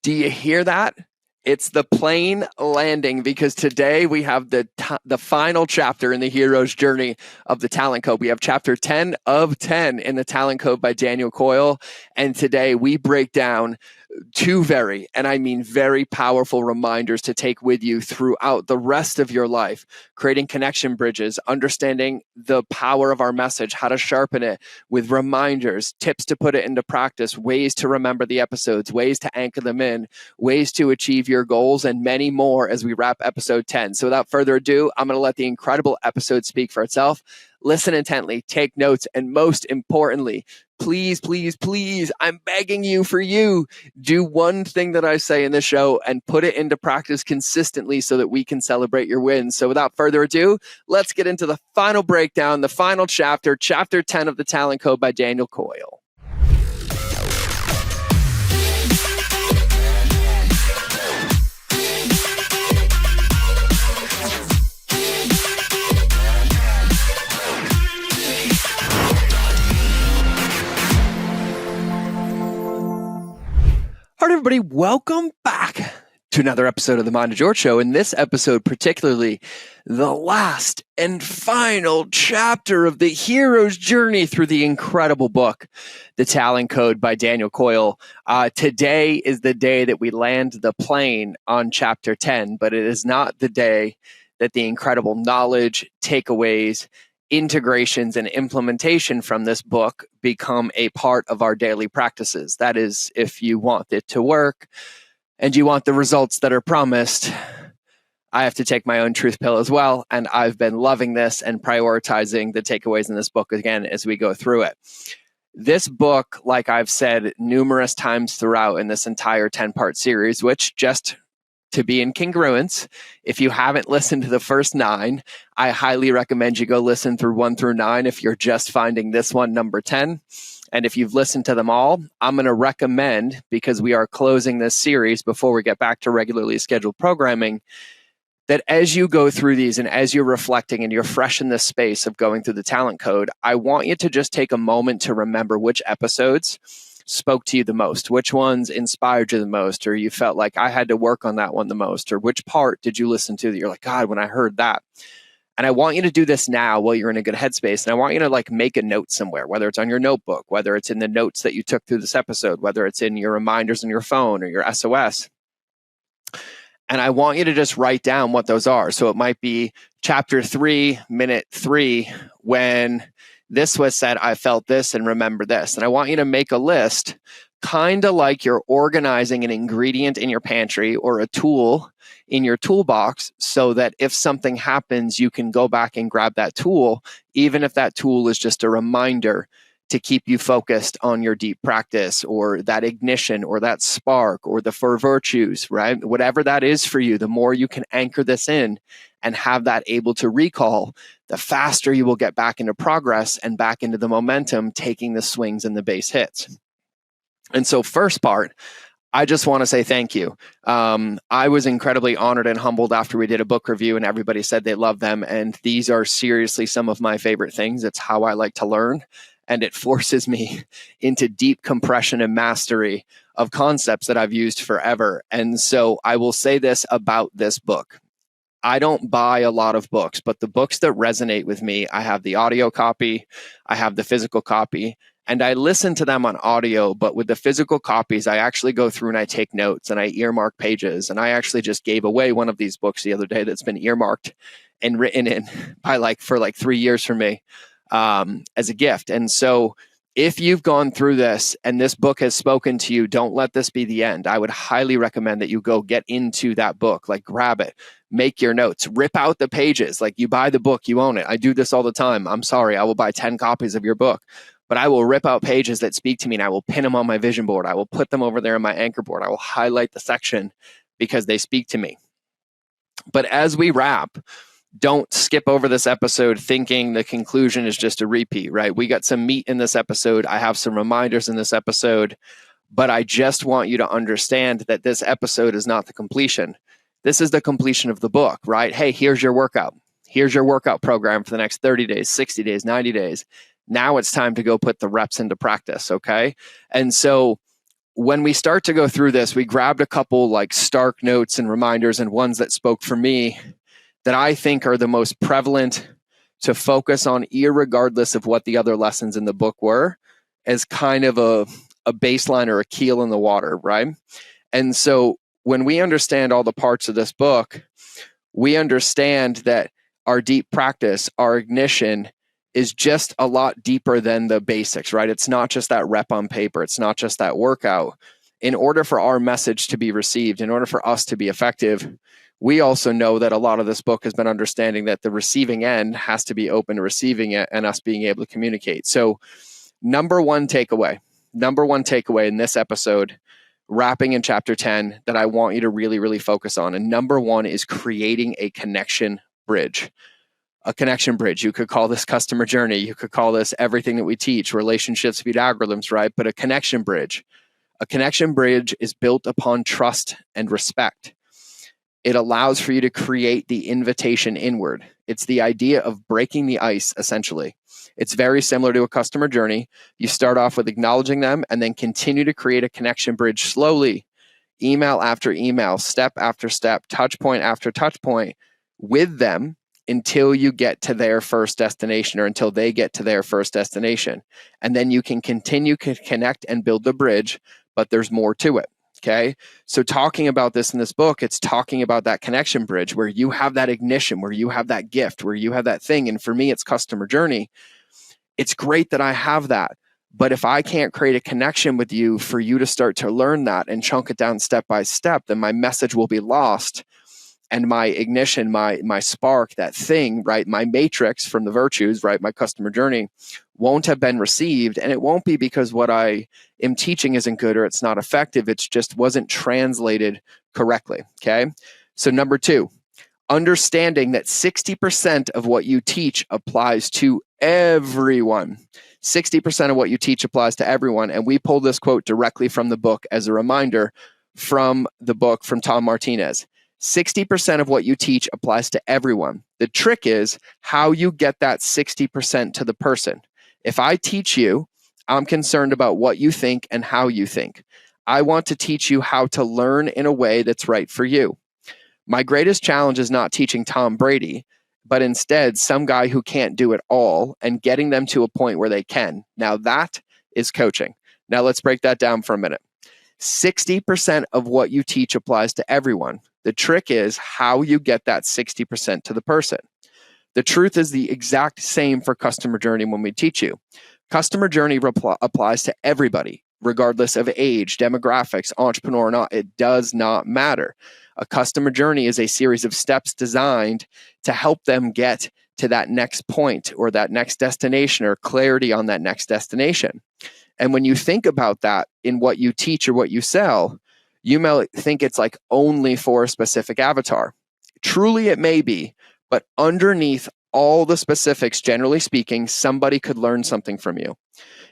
Do you hear that? It's the plane landing, because today we have the final chapter in the hero's journey of the Talent Code. We have chapter 10 of 10 in the Talent Code by Daniel Coyle. And today we break down two very, and I mean very powerful reminders to take with you throughout the rest of your life, creating connection bridges, understanding the power of our message, how to sharpen it with reminders, tips to put it into practice, ways to remember the episodes, ways to anchor them in, ways to achieve your goals, and many more as we wrap episode 10. So without further ado, I'm going to let the incredible episode speak for itself. Listen intently, take notes, and most importantly, please, please, please, I'm begging you for you, do one thing that I say in the show and put it into practice consistently so that we can celebrate your wins. So without further ado, let's get into the final breakdown, the final chapter, chapter 10 of the Talent Code by Daniel Coyle. All right, everybody, welcome back to another episode of the Mind of George Show. In this episode, particularly the last and final chapter of the hero's journey through the incredible book, The Talent Code by Daniel Coyle. Today is the day that we land the plane on chapter 10, but it is not the day that the incredible knowledge, takeaways, integrations, and implementation from this book become a part of our daily practices. That is, if you want it to work and you want the results that are promised, I have to take my own truth pill as well. And I've been loving this and prioritizing the takeaways in this book again as we go through it. This book, like I've said numerous times throughout in this entire 10-part series, which, just to be in congruence, if you haven't listened to the first 9, I highly recommend you go listen through 1 through 9 if you're just finding this one, number 10. And if you've listened to them all, I'm going to recommend, because we are closing this series before we get back to regularly scheduled programming, that as you go through these and as you're reflecting and you're fresh in this space of going through the Talent Code, I want you to just take a moment to remember which episodes spoke to you the most, which ones inspired you the most, or you felt like I had to work on that one the most, or which part did you listen to that you're like, God, when I heard that. And I want you to do this now while you're in a good headspace. And I want you to make a note somewhere, whether it's on your notebook, whether it's in the notes that you took through this episode, whether it's in your reminders on your phone or your SOS. And I want you to just write down what those are. So it might be chapter 3, minute 3, when this was said, I felt this and remember this. And I want you to make a list, kind of like you're organizing an ingredient in your pantry or a tool in your toolbox, so that if something happens, you can go back and grab that tool, even if that tool is just a reminder to keep you focused on your deep practice, or that ignition, or that spark, or the 4 virtues, right? Whatever that is for you, the more you can anchor this in and have that able to recall, the faster you will get back into progress and back into the momentum, taking the swings and the base hits. And so first part, I just want to say thank you. I was incredibly honored and humbled after we did a book review and everybody said they loved them. And these are seriously some of my favorite things. It's how I like to learn. And it forces me into deep compression and mastery of concepts that I've used forever. And so I will say this about this book. I don't buy a lot of books, but the books that resonate with me, I have the audio copy, I have the physical copy, and I listen to them on audio. But with the physical copies, I actually go through and I take notes and I earmark pages. And I actually just gave away one of these books the other day that's been earmarked and written in for 3 years for me. As a gift. And so if you've gone through this and this book has spoken to you, don't let this be the end. I would highly recommend that you go get into that book, grab it, make your notes, rip out the pages. You buy the book, you own it. I do this all the time. I'm sorry, I will buy 10 copies of your book, but I will rip out pages that speak to me and I will pin them on my vision board. I will put them over there in my anchor board. I will highlight the section because they speak to me. But as we wrap, don't skip over this episode thinking the conclusion is just a repeat, right? We got some meat in this episode. I have some reminders in this episode, but I just want you to understand that this episode is not the completion. This is the completion of the book, right? Hey, here's your workout. Here's your workout program for the next 30 days, 60 days, 90 days. Now it's time to go put the reps into practice, okay? And so when we start to go through this, we grabbed a couple like stark notes and reminders and ones that spoke for me that I think are the most prevalent to focus on, irregardless of what the other lessons in the book were, as kind of a baseline or a keel in the water, right? And so when we understand all the parts of this book, we understand that our deep practice, our ignition, is just a lot deeper than the basics, right? It's not just that rep on paper. It's not just that workout. In order for our message to be received, in order for us to be effective, we also know that a lot of this book has been understanding that the receiving end has to be open to receiving it and us being able to communicate. So number one takeaway in this episode, wrapping in chapter 10, that I want you to really, really focus on. And number one is creating a connection bridge. A connection bridge. You could call this customer journey. You could call this everything that we teach, relationships, speed algorithms, right? But a connection bridge. A connection bridge is built upon trust and respect. It allows for you to create the invitation inward. It's the idea of breaking the ice, essentially. It's very similar to a customer journey. You start off with acknowledging them and then continue to create a connection bridge slowly, email after email, step after step, touch point after touch point with them, until you get to their first destination or until they get to their first destination. And then you can continue to connect and build the bridge, but there's more to it. Okay. So talking about this in this book, it's talking about that connection bridge where you have that ignition, where you have that gift, where you have that thing. And for me, it's customer journey. It's great that I have that. But if I can't create a connection with you for you to start to learn that and chunk it down step by step, then my message will be lost. And my ignition, my spark, that thing, right, my matrix from the virtues, right, my customer journey, won't have been received. And it won't be because what I am teaching isn't good or it's not effective. It's just wasn't translated correctly, okay? So number two, understanding that 60% of what you teach applies to everyone. 60% of what you teach applies to everyone. And we pulled this quote directly from the book as a reminder from the book from Tom Martinez. 60% of what you teach applies to everyone. The trick is how you get that 60% to the person. If I teach you, I'm concerned about what you think and how you think. I want to teach you how to learn in a way that's right for you. My greatest challenge is not teaching Tom Brady, but instead some guy who can't do it all and getting them to a point where they can. Now that is coaching. Now let's break that down for a minute. 60% of what you teach applies to everyone. The trick is how you get that 60% to the person. The truth is the exact same for customer journey when we teach you. Customer journey applies to everybody, regardless of age, demographics, entrepreneur or not. It does not matter. A customer journey is a series of steps designed to help them get to that next point or that next destination or clarity on that next destination. And when you think about that in what you teach or what you sell, you may think it's like only for a specific avatar. Truly, it may be, but underneath all the specifics, generally speaking, somebody could learn something from you.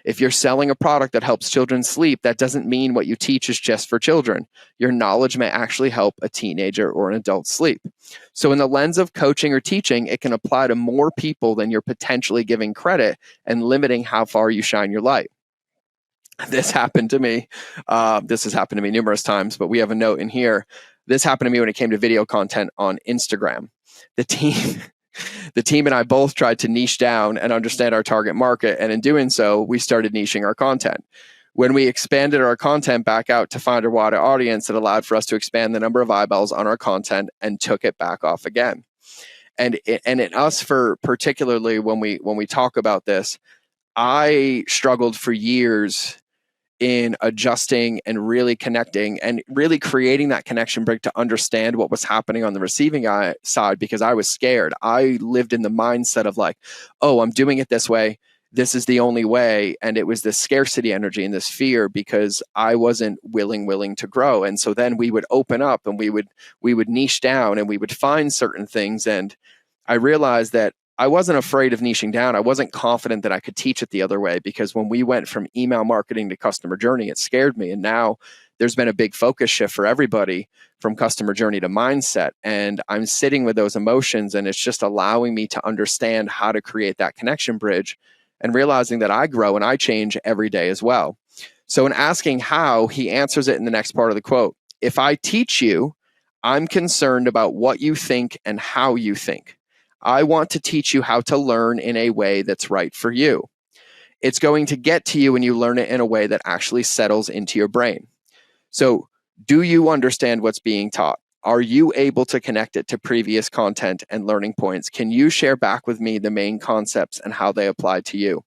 If you're selling a product that helps children sleep, that doesn't mean what you teach is just for children. Your knowledge may actually help a teenager or an adult sleep. So in the lens of coaching or teaching, it can apply to more people than you're potentially giving credit and limiting how far you shine your light. This happened to me. This has happened to me numerous times, but we have a note in here. This happened to me when it came to video content on Instagram. The team and I both tried to niche down and understand our target market. And in doing so, we started niching our content. When we expanded our content back out to find a wider audience, it allowed for us to expand the number of eyeballs on our content and took it back off again. And in us, for particularly when we talk about this, I struggled for years in adjusting and really connecting and really creating that connection break to understand what was happening on the receiving side, because I was scared. I lived in the mindset of like, oh, I'm doing it this way. This is the only way. And it was this scarcity energy and this fear because I wasn't willing to grow. And so then we would open up and we would niche down and we would find certain things. And I realized that I wasn't afraid of niching down. I wasn't confident that I could teach it the other way, because when we went from email marketing to customer journey, it scared me. And now there's been a big focus shift for everybody from customer journey to mindset. And I'm sitting with those emotions, and it's just allowing me to understand how to create that connection bridge and realizing that I grow and I change every day as well. So in asking how, he answers it in the next part of the quote. If I teach you, I'm concerned about what you think and how you think. I want to teach you how to learn in a way that's right for you. It's going to get to you when you learn it in a way that actually settles into your brain. So, do you understand what's being taught? Are you able to connect it to previous content and learning points? Can you share back with me the main concepts and how they apply to you?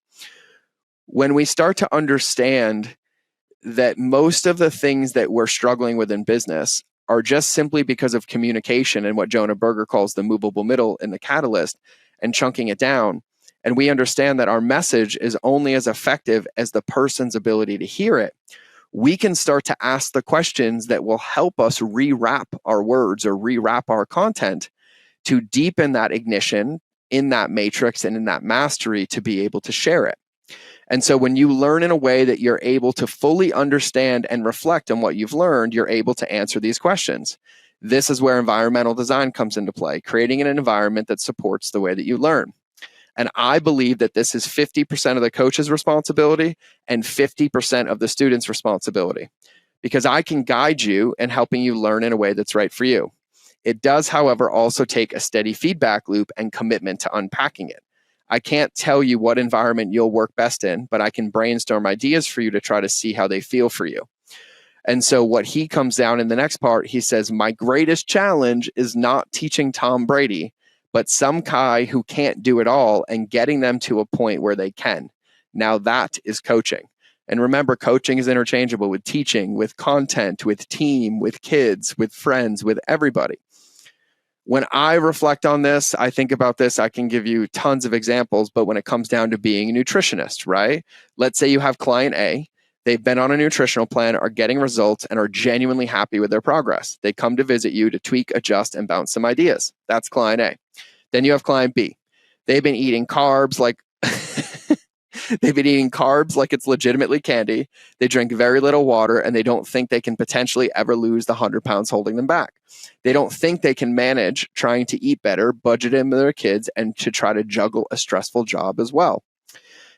When we start to understand that most of the things that we're struggling with in business are just simply because of communication and what Jonah Berger calls the movable middle in the catalyst and chunking it down. And we understand that our message is only as effective as the person's ability to hear it. We can start to ask the questions that will help us rewrap our words or rewrap our content to deepen that ignition in that matrix and in that mastery to be able to share it. And so when you learn in a way that you're able to fully understand and reflect on what you've learned, you're able to answer these questions. This is where environmental design comes into play, creating an environment that supports the way that you learn. And I believe that this is 50% of the coach's responsibility and 50% of the student's responsibility, because I can guide you in helping you learn in a way that's right for you. It does, however, also take a steady feedback loop and commitment to unpacking it. I can't tell you what environment you'll work best in, but I can brainstorm ideas for you to try to see how they feel for you. And so what he comes down in the next part, he says, my greatest challenge is not teaching Tom Brady, but some guy who can't do it all and getting them to a point where they can. Now that is coaching. And remember, coaching is interchangeable with teaching, with content, with team, with kids, with friends, with everybody. When I reflect on this, I think about this, I can give you tons of examples, but when it comes down to being a nutritionist, right? Let's say you have client A, they've been on a nutritional plan, are getting results, and are genuinely happy with their progress. They come to visit you to tweak, adjust, and bounce some ideas. That's client A. Then you have client B. They've been eating carbs like it's legitimately candy. They drink very little water, and they don't think they can potentially ever lose the 100 pounds holding them back. They don't think they can manage trying to eat better, budget in with their kids, and to try to juggle a stressful job as well.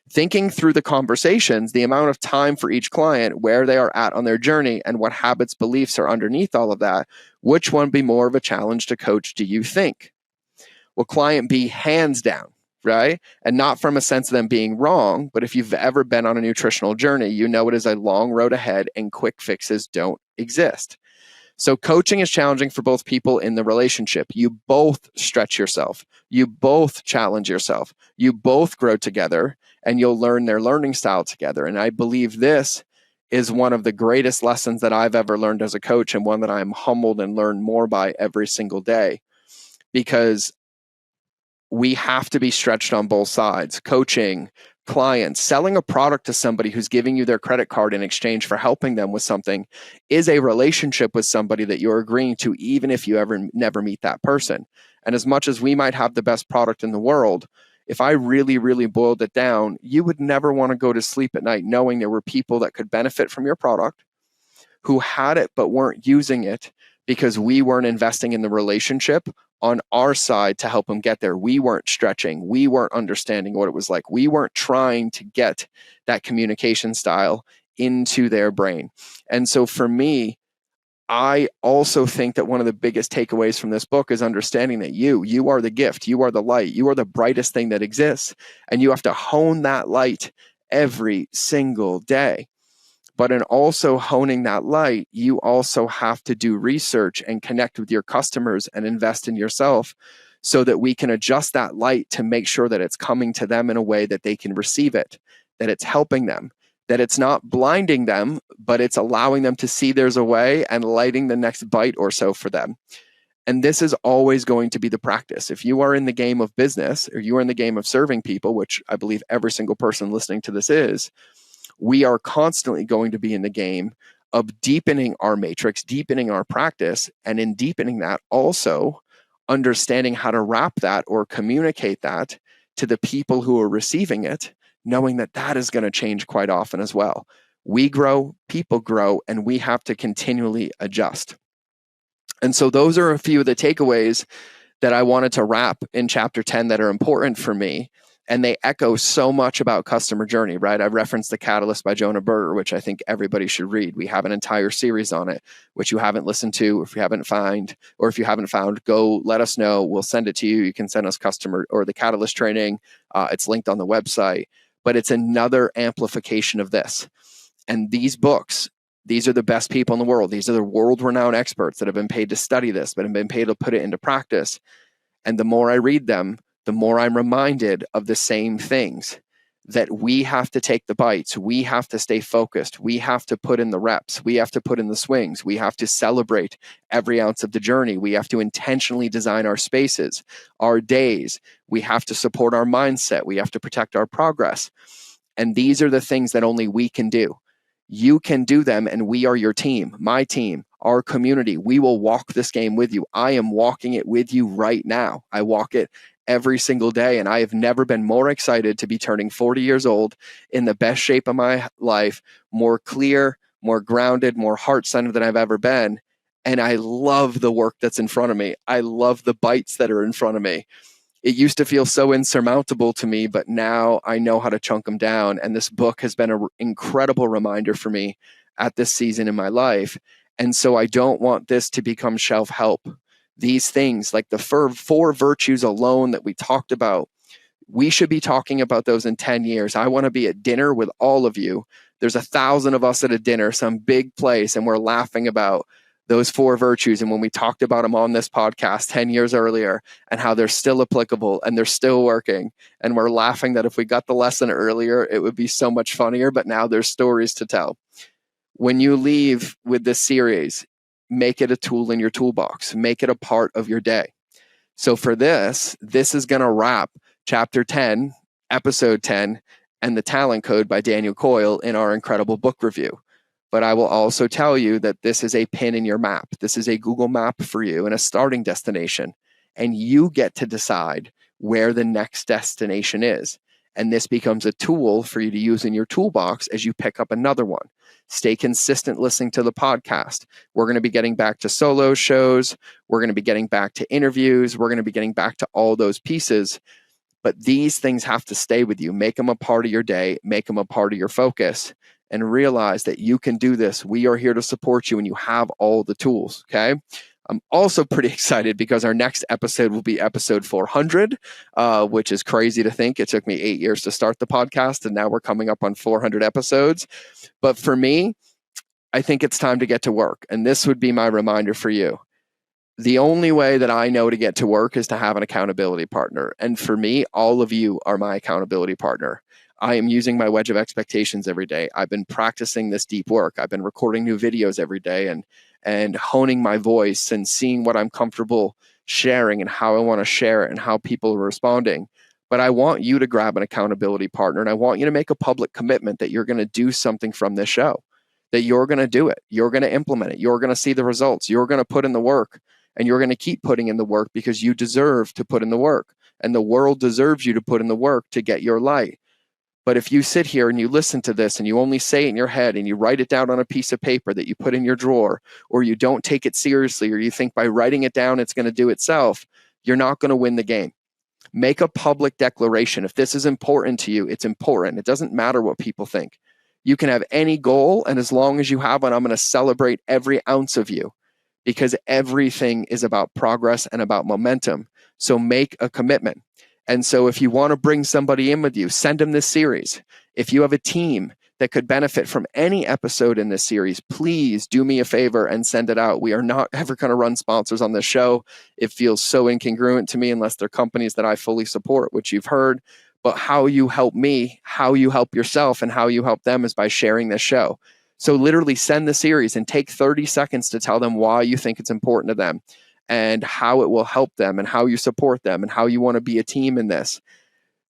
Thinking through the conversations, the amount of time for each client, where they are at on their journey, and what habits, beliefs are underneath all of that, which one be more of a challenge to coach, do you think? Well, client B, hands down, right? And not from a sense of them being wrong, but if you've ever been on a nutritional journey, you know it is a long road ahead and quick fixes don't exist. So coaching is challenging for both people in the relationship. You both stretch yourself. You both challenge yourself. You both grow together, and you'll learn their learning style together. And I believe this is one of the greatest lessons that I've ever learned as a coach, and one that I'm humbled and learn more by every single day, because we have to be stretched on both sides. Coaching, clients, selling a product to somebody who's giving you their credit card in exchange for helping them with something is a relationship with somebody that you're agreeing to, even if you ever never meet that person. And as much as we might have the best product in the world, if I really, really boiled it down, you would never want to go to sleep at night knowing there were people that could benefit from your product, who had it but weren't using it because we weren't investing in the relationship on our side to help them get there. We weren't stretching. We weren't understanding what it was like. We weren't trying to get that communication style into their brain. And so for me, I also think that one of the biggest takeaways from this book is understanding that you are the gift, you are the light, you are the brightest thing that exists, and you have to hone that light every single day. But in also honing that light, you also have to do research and connect with your customers and invest in yourself so that we can adjust that light to make sure that it's coming to them in a way that they can receive it, that it's helping them, that it's not blinding them, but it's allowing them to see there's a way and lighting the next bite or so for them. And this is always going to be the practice. If you are in the game of business, or you are in the game of serving people, which I believe every single person listening to this is, we are constantly going to be in the game of deepening our matrix, deepening our practice, and in deepening that, also understanding how to wrap that or communicate that to the people who are receiving it, knowing that that is going to change quite often as well. We grow, people grow, and we have to continually adjust. And so those are a few of the takeaways that I wanted to wrap in chapter 10 that are important for me. And they echo so much about customer journey, right? I referenced The Catalyst by Jonah Berger, which I think everybody should read. We have an entire series on it, which you haven't listened to. If you haven't found, go let us know. We'll send it to you. You can send us customer or The Catalyst training. It's linked on the website, but it's another amplification of this. And these books, these are the best people in the world. These are the world-renowned experts that have been paid to study this, but have been paid to put it into practice. And the more I read them, the more I'm reminded of the same things, that we have to take the bites. We have to stay focused. We have to put in the reps. We have to put in the swings. We have to celebrate every ounce of the journey. We have to intentionally design our spaces, our days. We have to support our mindset. We have to protect our progress. And these are the things that only we can do. You can do them, and we are your team, my team, our community. We will walk this game with you. I am walking it with you right now. I walk it every single day, and I have never been more excited to be turning 40 years old in the best shape of my life, more clear, more grounded, more heart-centered than I've ever been. And I love the work that's in front of me. I love the bites that are in front of me. It used to feel so insurmountable to me, but now I know how to chunk them down. And this book has been an incredible reminder for me at this season in my life. And so I don't want this to become shelf help. These things, like the four virtues alone that we talked about, we should be talking about those in 10 years. I want to be at dinner with all of you. There's 1,000 of us at a dinner, some big place, and we're laughing about those four virtues. And when we talked about them on this podcast 10 years earlier and how they're still applicable and they're still working, and we're laughing that if we got the lesson earlier, it would be so much funnier, but now there's stories to tell. When you leave with this series, make it a tool in your toolbox, make it a part of your day. So for this is going to wrap chapter 10, episode 10, and the talent code by Daniel Coyle in our incredible book review. But I will also tell you that this is a pin in your map. This is a Google map for you and a starting destination. And you get to decide where the next destination is. And this becomes a tool for you to use in your toolbox as you pick up another one. Stay consistent listening to the podcast. We're going to be getting back to solo shows. We're going to be getting back to interviews. We're going to be getting back to all those pieces. But these things have to stay with you. Make them a part of your day. Make them a part of your focus. And realize that you can do this. We are here to support you, and you have all the tools, okay? I'm also pretty excited because our next episode will be episode 400, which is crazy to think. It took me 8 years to start the podcast, and now we're coming up on 400 episodes. But for me, I think it's time to get to work. And this would be my reminder for you. The only way that I know to get to work is to have an accountability partner. And for me, all of you are my accountability partner. I am using my wedge of expectations every day. I've been practicing this deep work. I've been recording new videos every day and honing my voice and seeing what I'm comfortable sharing and how I want to share it and how people are responding. But I want you to grab an accountability partner, and I want you to make a public commitment that you're going to do something from this show, that you're going to do it. You're going to implement it. You're going to see the results. You're going to put in the work, and you're going to keep putting in the work because you deserve to put in the work, and the world deserves you to put in the work to get your light. But if you sit here and you listen to this and you only say it in your head and you write it down on a piece of paper that you put in your drawer, or you don't take it seriously, or you think by writing it down it's going to do itself, you're not going to win the game. Make a public declaration. If this is important to you, it's important. It doesn't matter what people think. You can have any goal, and as long as you have one, I'm going to celebrate every ounce of you, because everything is about progress and about momentum. So make a commitment. And so if you want to bring somebody in with you, send them this series. If you have a team that could benefit from any episode in this series, please do me a favor and send it out. We are not ever going to run sponsors on this show. It feels so incongruent to me unless they're companies that I fully support, which you've heard. But how you help me, how you help yourself, and how you help them is by sharing this show. So literally send the series and take 30 seconds to tell them why you think it's important to them, and how it will help them, and how you support them, and how you want to be a team in this.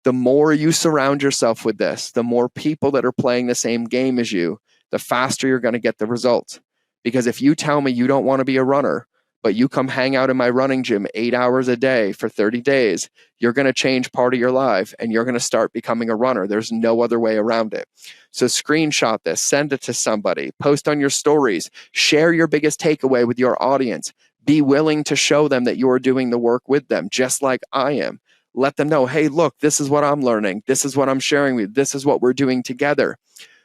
The more you surround yourself with this, the more people that are playing the same game as you, the faster you're going to get the results. Because if you tell me you don't want to be a runner, but you come hang out in my running gym 8 hours a day for 30 days, you're going to change part of your life and you're going to start becoming a runner. There's no other way around it. So screenshot this, send it to somebody, post on your stories, share your biggest takeaway with your audience. Be willing to show them that you're doing the work with them, just like I am. Let them know, hey, look, this is what I'm learning. This is what I'm sharing with you. This is what we're doing together.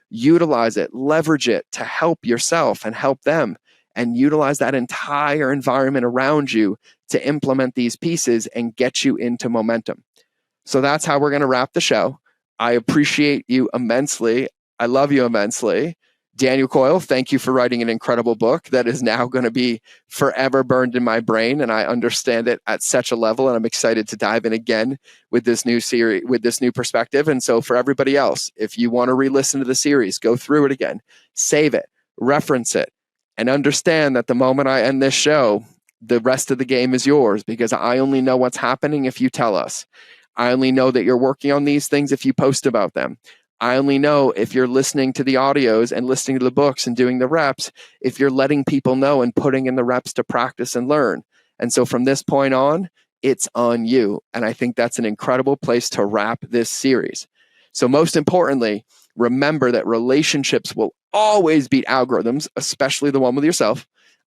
Utilize it, leverage it to help yourself and help them, and utilize that entire environment around you to implement these pieces and get you into momentum. So that's how we're going to wrap the show. I appreciate you immensely. I love you immensely. Daniel Coyle, thank you for writing an incredible book that is now going to be forever burned in my brain, and I understand it at such a level, and I'm excited to dive in again with this new series, with this new perspective. And so for everybody else, if you want to re-listen to the series, go through it again, save it, reference it, and understand that the moment I end this show, the rest of the game is yours, because I only know what's happening if you tell us. I only know that you're working on these things if you post about them. I only know if you're listening to the audios and listening to the books and doing the reps, if you're letting people know and putting in the reps to practice and learn. And so from this point on, it's on you. And I think that's an incredible place to wrap this series. So most importantly, remember that relationships will always beat algorithms, especially the one with yourself.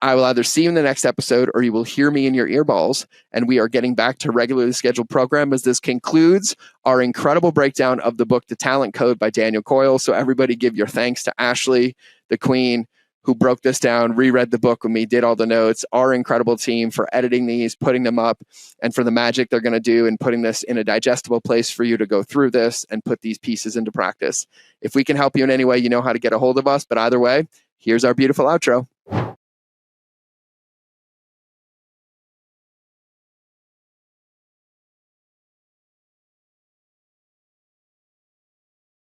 I will either see you in the next episode or you will hear me in your earballs. And we are getting back to regularly scheduled program as this concludes our incredible breakdown of the book, The Talent Code by Daniel Coyle. So everybody give your thanks to Ashley, the queen, who broke this down, reread the book with me, did all the notes, our incredible team for editing these, putting them up, and for the magic they're going to do and putting this in a digestible place for you to go through this and put these pieces into practice. If we can help you in any way, you know how to get a hold of us. But either way, here's our beautiful outro.